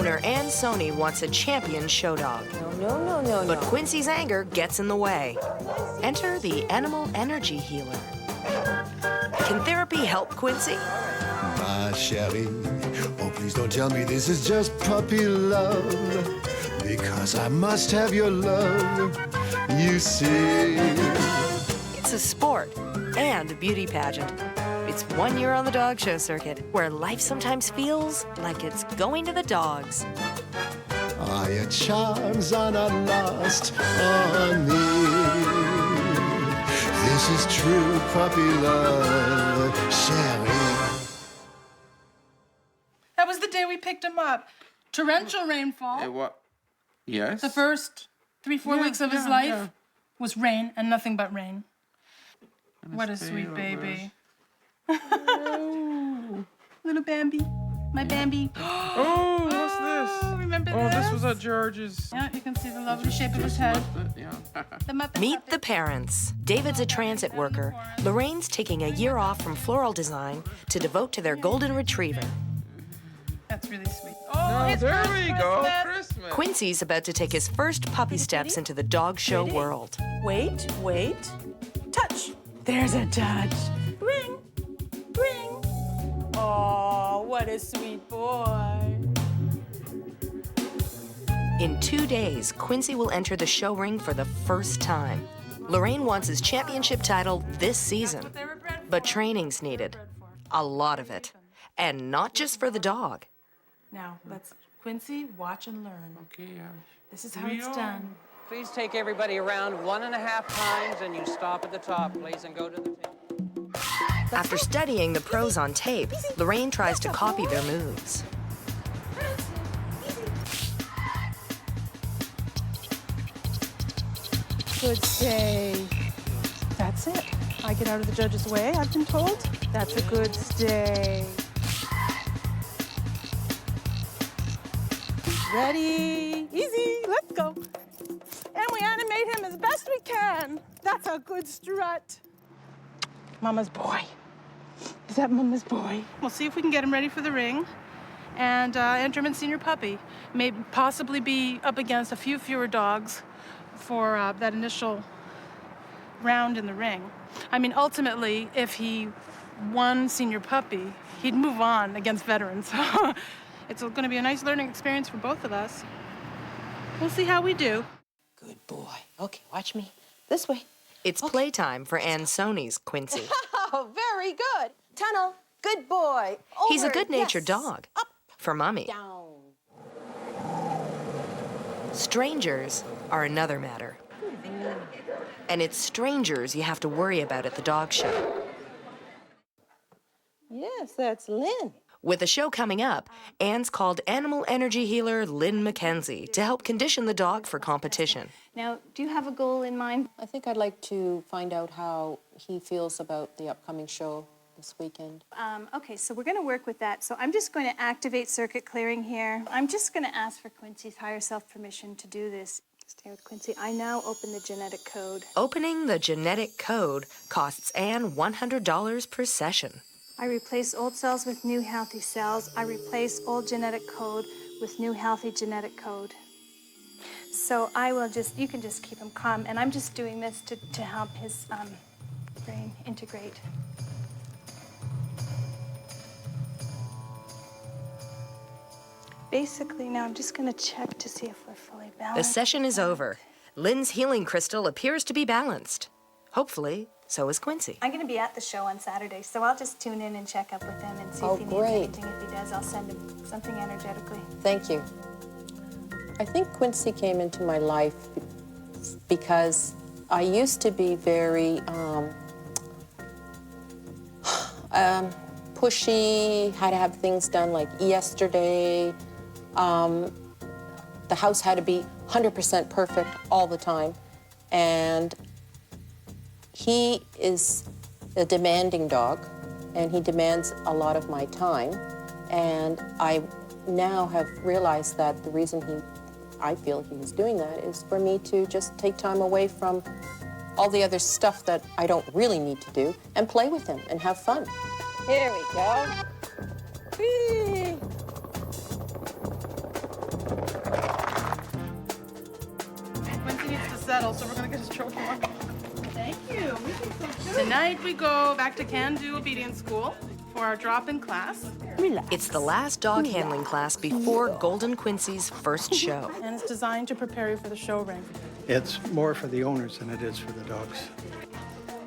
Owner Ann Sony wants a champion show dog. No. But Quincy's anger gets in the way. Enter the animal energy healer. Can therapy help Quincy? My chérie, oh please don't tell me this is just puppy love, because I must have your love, you see. It's a sport and a beauty pageant. It's 1 year on the dog show circuit, where life sometimes feels like it's going to the dogs. Ah, your charms are not lost on me. This is true puppy love, chérie. That was the day we picked him up. Torrential rainfall. What? Yes. The first 3-4 weeks of his life was rain and nothing but rain. What a sweet baby. Little Bambi. My Bambi. Oh, what's this? Remember Oh, this? this was at George's. Yeah, you can see the lovely shape of his head. Yeah. The Muppet Meet puppet. the parents. David's a transit worker. Lorraine's taking a year off from floral design to devote to their Golden Retriever. That's really sweet. Oh, his there first we go. Christmas. Christmas. Quincy's about to take his first puppy steps into the dog show world. Wait. Touch. There's a touch. Ring. Oh, what a sweet boy. In 2 days, Quincy will enter the show ring for the first time. Loraine wants his championship title this season, but training's needed. A lot of it. And not just for the dog. Now, let's, Quincy, watch and learn. Okay, yeah. This is how it's done. Please take everybody around 1.5 times, and you stop at the top, please, and go to the tape. After studying the pros on tape, Loraine tries to copy their moves. Good stay. That's it. I get out of the judge's way, I've been told. That's a good stay. Ready, easy, let's go. And we animate him as best we can. That's a good strut. Mama's boy. Is that Mama's boy? We'll see if we can get him ready for the ring and enter him in senior puppy. May possibly be up against a few fewer dogs for that initial round in the ring. I mean, ultimately, if he won senior puppy, he'd move on against veterans. It's going to be a nice learning experience for both of us. We'll see how we do. Good boy. Okay, watch me. This way. It's playtime for Ann Sony's Quincy. Oh, very good. Tunnel. Good boy. Over. He's a good-natured Yes. dog. Up. For Mommy. Down. Strangers are another matter. And it's strangers you have to worry about at the dog show. Yes, that's Lynn. With the show coming up, Ann's called animal energy healer Lynn McKenzie to help condition the dog for competition. Now, do you have a goal in mind? I think I'd like to find out how he feels about the upcoming show this weekend. Okay, so we're going to work with that. So I'm just going to activate circuit clearing here. I'm just going to ask for Quincy's higher self permission to do this. Stay with Quincy. I now open the genetic code. Opening the genetic code costs Ann $100 per session. I replace old cells with new healthy cells. I replace old genetic code with new healthy genetic code. So I will just, you can just keep him calm. And I'm just doing this to help his brain integrate. Basically, now I'm just going to check to see if we're fully The balanced. session is over. Lynn's healing crystal appears to be balanced. Hopefully, so is Quincy. I'm going to be at the show on Saturday, so I'll just tune in and check up with him and see Oh, if he great. needs anything. If he does, I'll send him something energetically. Thank you. I think Quincy came into my life because I used to be very pushy, had to have things done like yesterday. The house had to be 100% perfect all the time. And he is a demanding dog, and he demands a lot of my time. And I now have realized that the reason I feel he's doing that is for me to just take time away from all the other stuff that I don't really need to do and play with him and have fun. Here we go. Whee! trophy. Thank you. Tonight we go back to Can-Do Obedience School for our drop-in class. It's the last dog handling class before Golden Quincy's first show. And it's designed to prepare you for the show ring. It's more for the owners than it is for the dogs.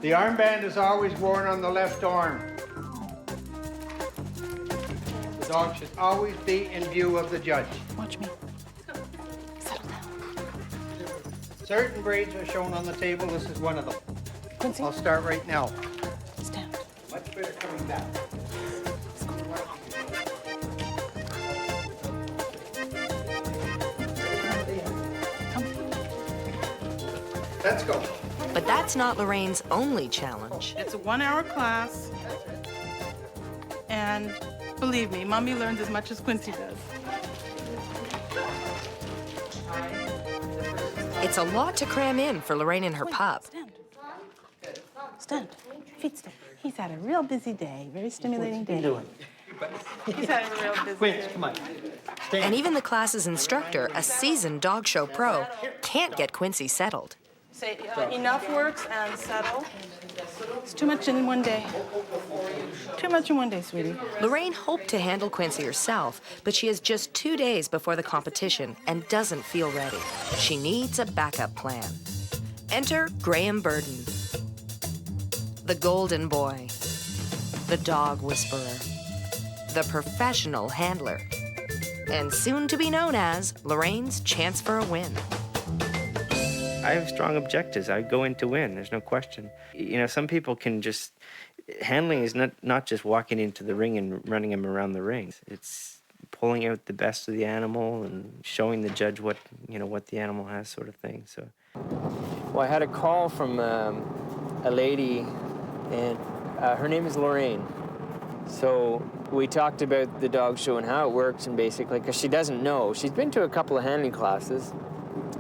The armband is always worn on the left arm. The dog should always be in view of the judge. Watch me. Settle down. Certain breeds are shown on the table. This is one of them. Quincy, I'll start right now. stand. Much better coming back. Let's go. But that's not Lorraine's only challenge. It's a 1-hour class. And believe me, Mommy learns as much as Quincy does. It's a lot to cram in for Loraine and her pup. Stand. Stand. Feet stand. He's had a real busy day, very stimulating day. He's had a real busy Quince, day. come on. And even the class's instructor, a seasoned dog show pro, can't get Quincy settled. Say enough works and settle. It's too much in one day. Too much in one day, sweetie. Loraine hoped to handle Quincy herself, but she has just 2 days before the competition and doesn't feel ready. She needs a backup plan. Enter Graeme Burden, the golden boy, the dog whisperer, the professional handler, and soon to be known as Lorraine's chance for a win. I have strong objectives. I go in to win. There's no question. You know, some people can just... Handling is not just walking into the ring and running him around the ring. It's pulling out the best of the animal and showing the judge what the animal has, sort of thing. So, well, I had a call from a lady, and her name is Loraine. So we talked about the dog show and how it works, and basically, because she doesn't know. She's been to a couple of handling classes,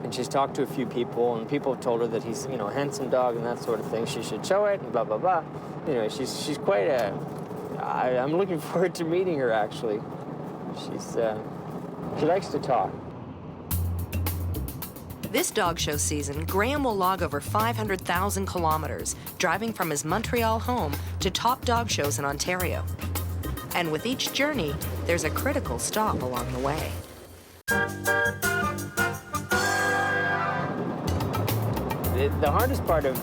and she's talked to a few people, and people have told her that he's, a handsome dog and that sort of thing. She should show it, and blah, blah, blah. Anyway, she's quite a... I'm looking forward to meeting her, actually. She likes to talk. This dog show season, Graeme will log over 500,000 kilometers, driving from his Montreal home to top dog shows in Ontario. And with each journey, there's a critical stop along the way. The hardest part of,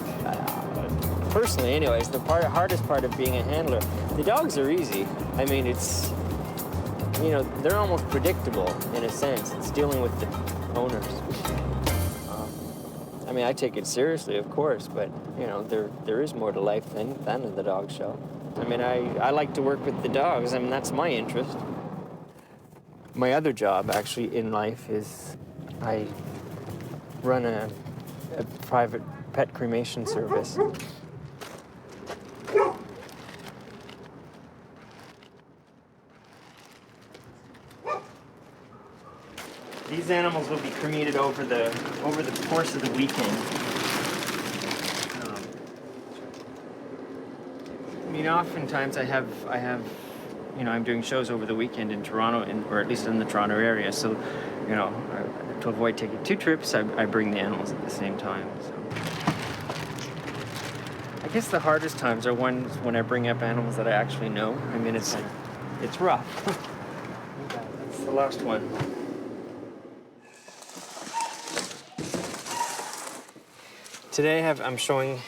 personally anyways, hardest part of being a handler, the dogs are easy. I mean, it's, they're almost predictable in a sense. It's dealing with the owners. I mean, I take it seriously, of course, but, there is more to life than the dog show. I mean, I like to work with the dogs. I mean, that's my interest. My other job, actually, in life is I run a private pet cremation service. These animals will be cremated over the course of the weekend. I mean, oftentimes I have, I'm doing shows over the weekend in Toronto, or at least in the Toronto area. So, to avoid taking 2 trips, I bring the animals at the same time. So. I guess the hardest times are ones when I bring up animals that I actually know. I mean, it's rough. That's the last one. Today I'm showing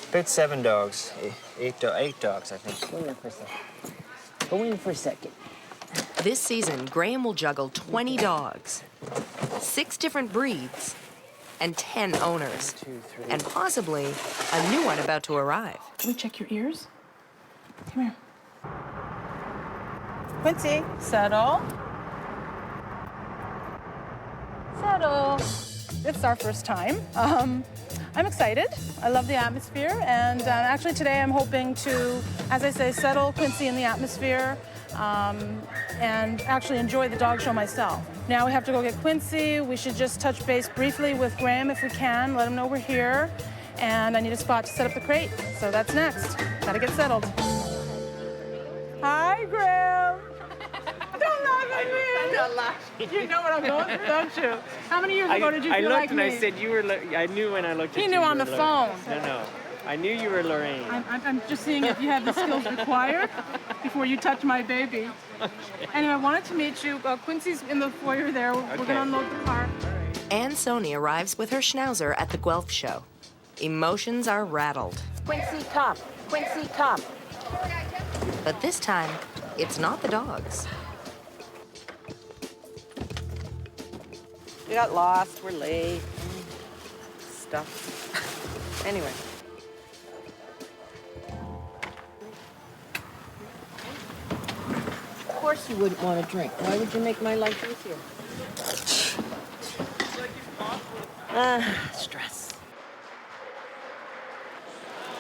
about 7 dogs, 8 dogs, I think. Go in for a second. This season, Graeme will juggle 20 dogs, 6 different breeds, and 10 owners, 2, 3. and possibly a new one about to arrive. Can we check your ears? Come here. Quincy, settle. Settle. It's our first time. I'm excited. I love the atmosphere, and actually today I'm hoping to, as I say, settle Quincy in the atmosphere and actually enjoy the dog show myself. Now we have to go get Quincy. We should just touch base briefly with Graeme if we can, let him know we're here, and I need a spot to set up the crate, so that's next. Gotta get settled. Hi, Graeme. Don't laugh at me. You know what I'm going through, don't you? How many years ago did you feel like me? I said you were. I knew when I looked at you. He knew on the phone. No. I knew you were Loraine. I'm just seeing if you have the skills required before you touch my baby. Okay. Anyway, I wanted to meet you. Quincy's in the foyer there. We're going to unload the car. Anne Sony arrives with her Schnauzer at the Guelph show. Emotions are rattled. Quincy, come. Quincy, come. But this time, it's not the dogs. We got lost, we're late, stuff. Anyway. Of course you wouldn't want to drink. Why would you make my life easier? Stress.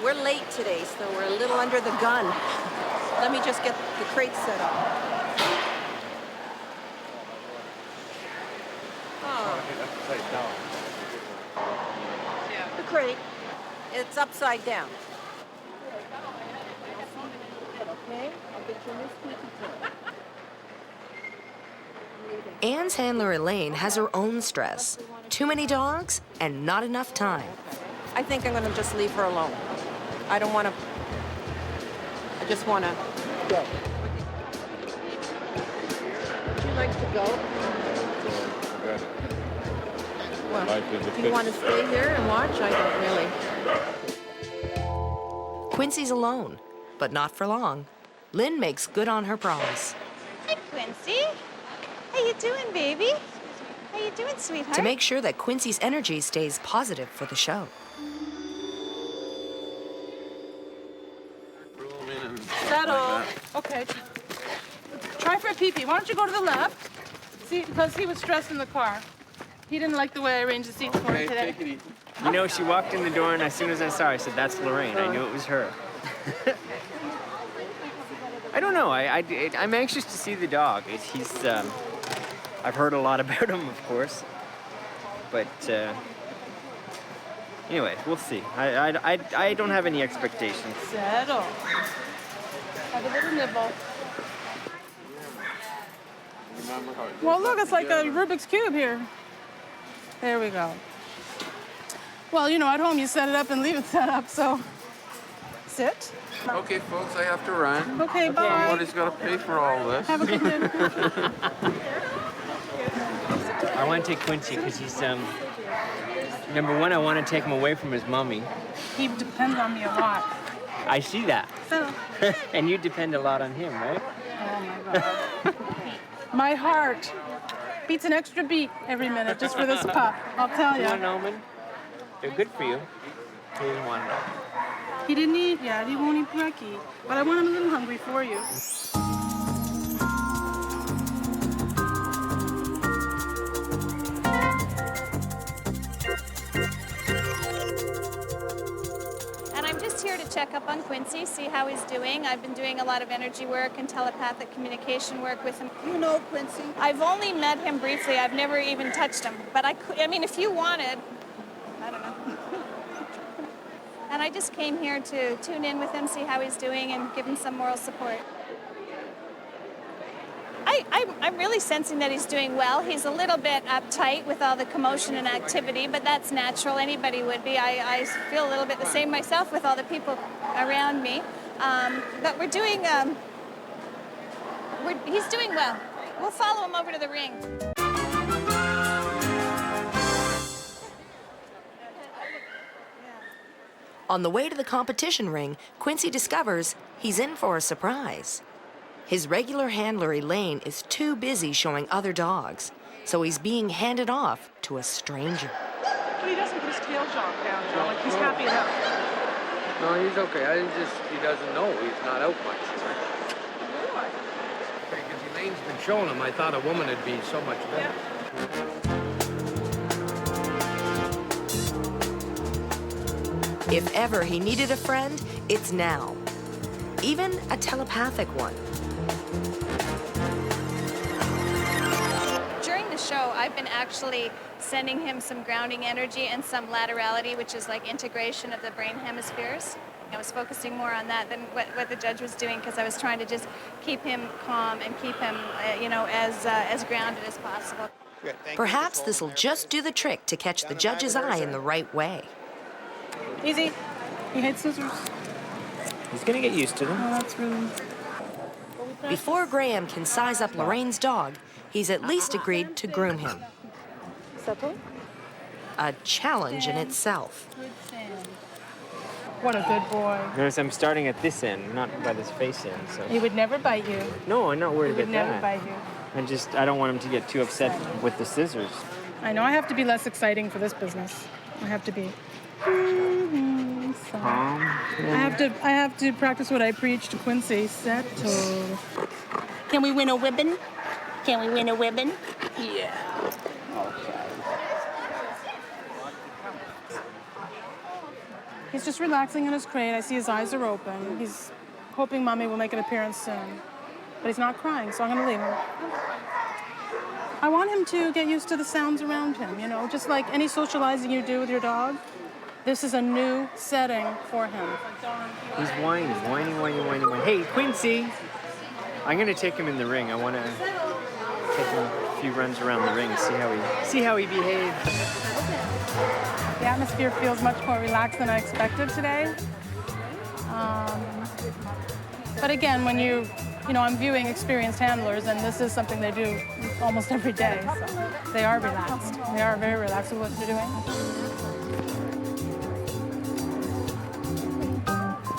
We're late today, so we're a little under the gun. Let me just get the crate set up. Oh. The crate, it's upside down. Okay, I'll get your new squeaky toy. Anne's handler Elaine has her own stress. Too many dogs and not enough time. I think I'm going to just leave her alone. I don't want to. I just want to go. Would you like to go? Well, do you want to stay here and watch? I don't really. Quincy's alone, but not for long. Lynn makes good on her promise. Hi, Quincy. How you doing, baby? How you doing, sweetheart? To make sure that Quincy's energy stays positive for the show. Settle. Okay. Try for a pee-pee. Why don't you go to the left? See, because he was stressed in the car. He didn't like the way I arranged the seats for him today. Take it easy. You know, she walked in the door, and as soon as I saw her, I said, "That's Loraine." I knew it was her. I don't know. I'm anxious to see the dog. I've heard a lot about him, of course, but anyway, we'll see. I don't have any expectations. Settle. Have a little nibble. Well, look, it's like a Rubik's Cube here. There we go. Well, you know, at home you set it up and leave it set up, so sit. Okay, folks, I have to run. Okay, bye. Somebody's got to pay for all this. Have a good dinner. I want to take Quincy because he's number one. I want to take him away from his mommy. He depends on me a lot. I see that. So, And you depend a lot on him, right? oh my God. My heart beats an extra beat every minute just for this pup, I'll tell You want you. an almond? They're good for you. He didn't want it. He didn't eat yet, he won't eat brekkie, but I want him a little hungry for you. And I'm just here to check up on Quincy, see how he's doing. I've been doing a lot of energy work and telepathic communication work with him. You know Quincy. I've only met him briefly. I've never even touched him. But I mean, if you wanted, I don't know. And I just came here to tune in with him, see how he's doing, and give him some moral support. I'm really sensing that he's doing well. He's a little bit uptight with all the commotion and activity, but that's natural. Anybody would be. I feel a little bit the same myself with all the people around me. But we're doing, he's doing well. We'll follow him over to the ring. On the way to the competition ring, Quincy discovers he's in for a surprise. His regular handler, Elaine, is too busy showing other dogs, so he's being handed off to a stranger. He doesn't put his tail down, Joe, like he's happy enough. No, he's okay. He doesn't know. He's not out much. Because Elaine's been showing him, I thought a woman would be so much better. If ever he needed a friend, it's now. Even a telepathic one. During the show, I've been actually sending him some grounding energy and some laterality, which is like integration of the brain hemispheres. I was focusing more on that than what the judge was doing because I was trying to just keep him calm and keep him, as grounded as possible. Perhaps this'll just do the trick to catch the judge's eye in the right way. Easy. You hate scissors. He's gonna get used to them. Oh, that's really... Before Graeme can size up Lorraine's dog, he's at least agreed to groom him. Settle. A challenge in itself. What a good boy. Notice I'm starting at this end, not by this face end. So. He would never bite you. No, I'm not worried about that. He would never bite you. I don't want him to get too upset with the scissors. I know I have to be less exciting for this business. I have to be. Calm. I have to practice what I preach to Quincy. Settle. Can we win a ribbon? Can we win a ribbon? Yeah. Okay. He's just relaxing in his crate. I see his eyes are open. He's hoping Mommy will make an appearance soon. But he's not crying, so I'm going to leave him. I want him to get used to the sounds around him, just like any socializing you do with your dog. This is a new setting for him. He's whining. Hey, Quincy! I'm going to take him in the ring. I want to take him a few runs around the ring and see how he behaves. The atmosphere feels much more relaxed than I expected today. But again, when I'm viewing experienced handlers, and this is something they do almost every day, so they are relaxed. They are very relaxed with what they're doing.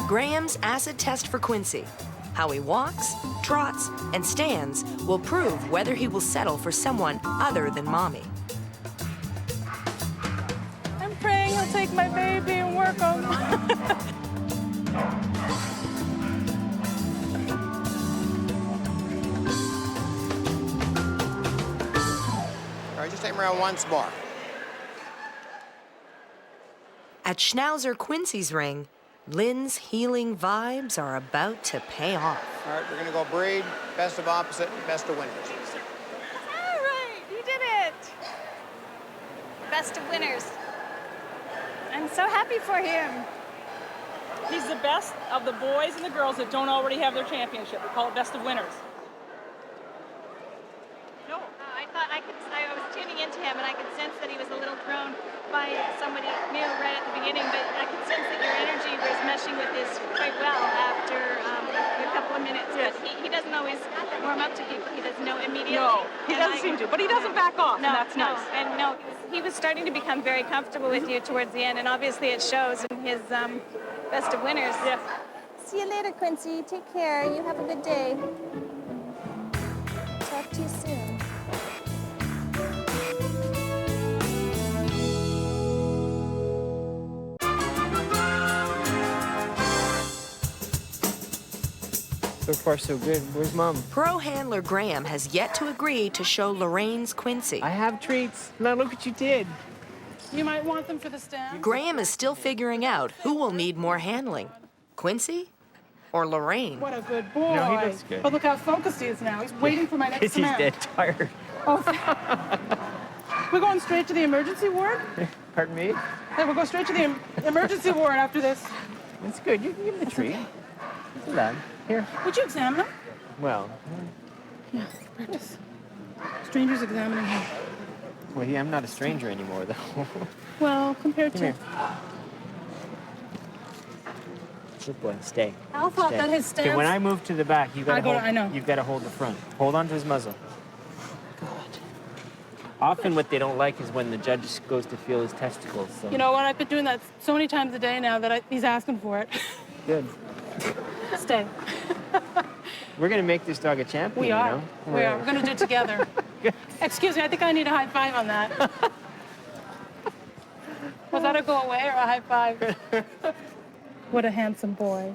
Graeme's acid test for Quincy. How he walks, trots, and stands will prove whether he will settle for someone other than Mommy. I'm praying he'll take my baby and work on me. All right, just take him around once more. At Schnauzer Quincy's ring, Lynn's healing vibes are about to pay off. All right, we're going to go breed, best of opposite, best of winners. All right, you did it. Best of winners. I'm so happy for him. He's the best of the boys and the girls that don't already have their championship. We call it best of winners. No. I was tuning into him, and I could sense that he was a little thrown by somebody new right at the beginning, but I could sense that your energy was meshing with his quite well after a couple of minutes. Yes. But he doesn't always warm up to people. He doesn't know immediately. No, he doesn't seem to, but he doesn't back off, and that's nice. He was starting to become very comfortable with you towards the end, and obviously it shows in his best of winners. Yes. See you later, Quincy. Take care. You have a good day. Talk to you soon. So far, so good. Where's Mom? Pro handler Graeme has yet to agree to show Lorraine's Quincy. I have treats. Now look what you did. You might want them for the stand. Graeme is still figuring out who will need more handling, Quincy or Loraine. What a good boy. No, he looks good. But look how focused he is now. He's waiting for my next He's command. dead tired. Oh, we're going straight to the emergency ward? Pardon me? Hey, we'll go straight to the emergency ward after this. That's good. You can give him the treat. He's allowed. Here. Would you examine him? Well. Yeah, practice. Strangers examining him. Well, I'm not a stranger anymore, though. Well, compared Come to... here. Good boy. Stay. Al thought Stay. that his stance... Okay, when I move to the back, you've got to hold the front. Hold on to his muzzle. God. Often what they don't like is when the judge goes to feel his testicles. So. You know what? I've been doing that so many times a day now that he's asking for it. Good. Stay. We're going to make this dog a champion, We are. you know? We are. We're going to do it together. Excuse me, I think I need a high five on that. Was that a go away or a high five? What a handsome boy.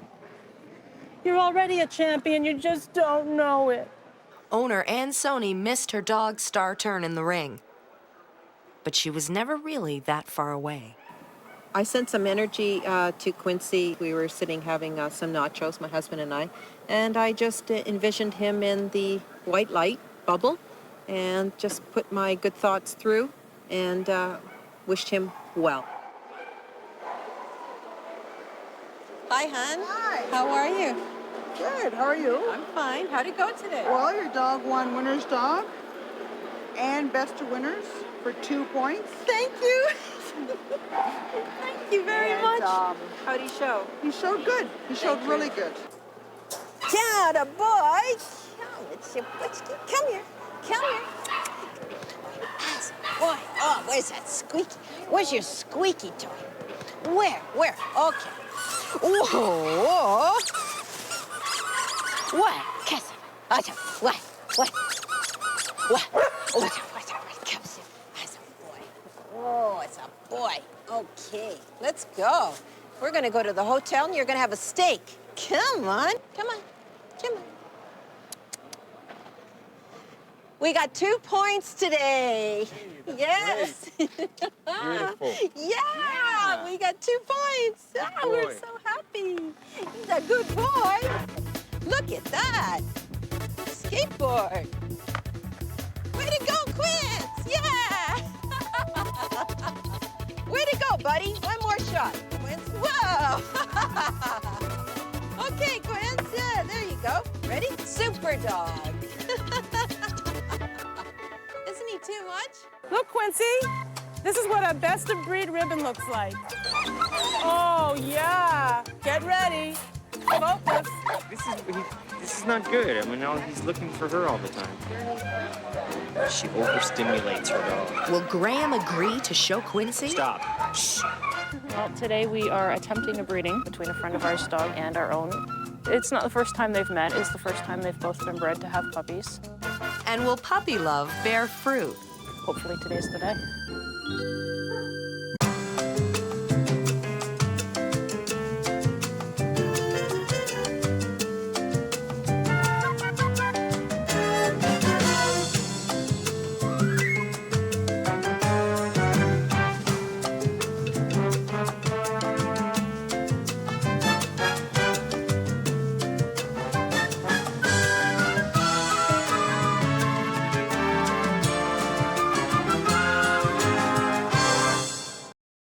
You're already a champion, you just don't know it. Owner Ann Sony missed her dog's star turn in the ring, but she was never really that far away. I sent some energy to Quincy. We were sitting having some nachos, my husband and I just envisioned him in the white light bubble and just put my good thoughts through and wished him well. Hi, Hi, hon. Hi. How are you? Good. How are you? I'm fine. How'd it go today? Well, your dog won winner's dog and best of winners for 2 points. Thank you. Thank you very much. How'd he show? He showed good. He showed really good. Atta boy. Come here. Come here. Boy, oh, where's that squeaky? Where's your squeaky toy? Where? Okay. Whoa. What? Kiss him. What? Oh, Kiss him. That's a boy. Oh, it's a boy. Okay, let's go. We're gonna go to the hotel and you're gonna have a steak. Come on. We got 2 points today. Yes. Beautiful. Yeah, we got 2 points. Oh, we're so happy. He's a good boy. Look at that. Skateboard. Way to go, Quince. Yeah. Way to go, buddy. One more shot. Quince. Whoa. Okay, Quince. Yeah, there you go. Ready? Super dog. Isn't he too much? Look, Quincy, this is what a best of breed ribbon looks like. Oh, yeah. Get ready. Focus. This is not good. I mean, he's looking for her all the time. She overstimulates her dog. Will Graeme agree to show Quincy? Stop. Shh. Well, today we are attempting a breeding between a friend of ours' dog and our own. It's not the first time they've met. It's the first time they've both been bred to have puppies. And will puppy love bear fruit? Hopefully today's the day.